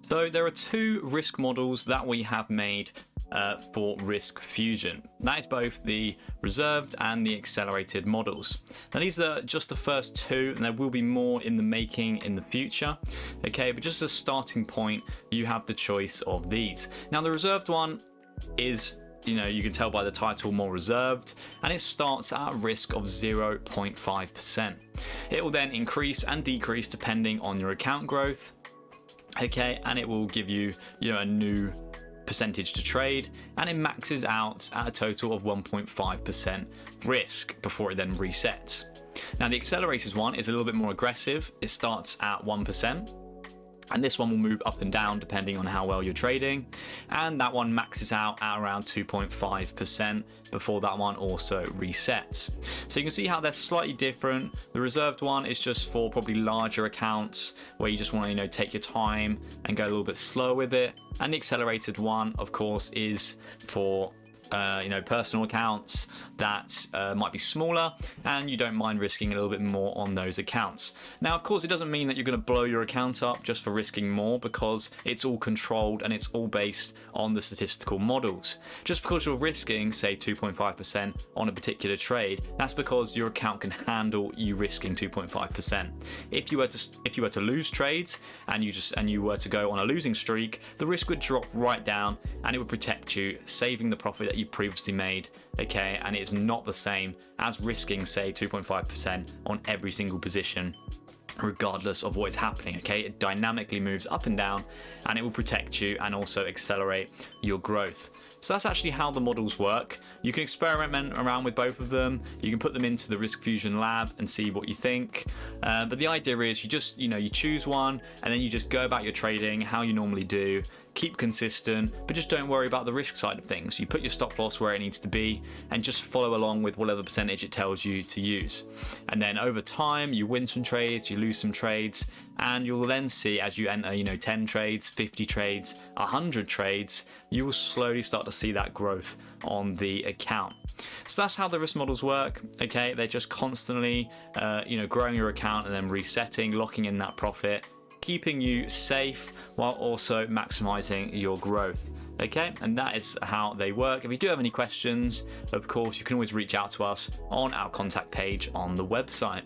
So there are two risk models that we have made for RiskFusion. That is both the reserved and the accelerated models. Now these are just the first two, and there will be more in the making in the future. Okay, but just as a starting point, you have the choice of these. Now the reserved one is, you can tell by the title, more reserved, and it starts at a risk of 0.5%. It will then increase and decrease depending on your account growth. Okay, and it will give you, a new percentage to trade, and it maxes out at a total of 1.5% risk before it then resets. Now the accelerated one is a little bit more aggressive. It starts at 1%. And this one will move up and down depending on how well you're trading. And that one maxes out at around 2.5% before that one also resets. So you can see how they're slightly different. The reserved one is just for probably larger accounts where you just want to, take your time and go a little bit slower with it. And the accelerated one, of course, is for personal accounts that might be smaller, and you don't mind risking a little bit more on those accounts. Now, of course, it doesn't mean that you're going to blow your account up just for risking more, because it's all controlled and it's all based on the statistical models. Just because you're risking, say, 2.5% on a particular trade, that's because your account can handle you risking 2.5%. If you were to lose trades and you were to go on a losing streak, the risk would drop right down, and it would protect you, saving the profit that you previously made. Okay, and it's not the same as risking, say, 2.5% on every single position, regardless of what is happening. Okay, it dynamically moves up and down, and it will protect you and also accelerate your growth. So that's actually how the models work. You can experiment around with both of them. You can put them into the RiskFusion lab and see what you think. But the idea is you just, you choose one, and then you just go about your trading how you normally do. Keep consistent, but just don't worry about the risk side of things. You put your stop loss where it needs to be, and just follow along with whatever percentage it tells you to use. And then over time, you win some trades, you lose some trades, and you'll then see, as you enter, 10 trades, 50 trades, 100 trades, you will slowly start to see that growth on the account. So that's how the risk models work. Okay, they're just constantly, growing your account and then resetting, locking in that profit, keeping you safe while also maximizing your growth. Okay, and that is how they work. If you do have any questions, of course, you can always reach out to us on our contact page on the website.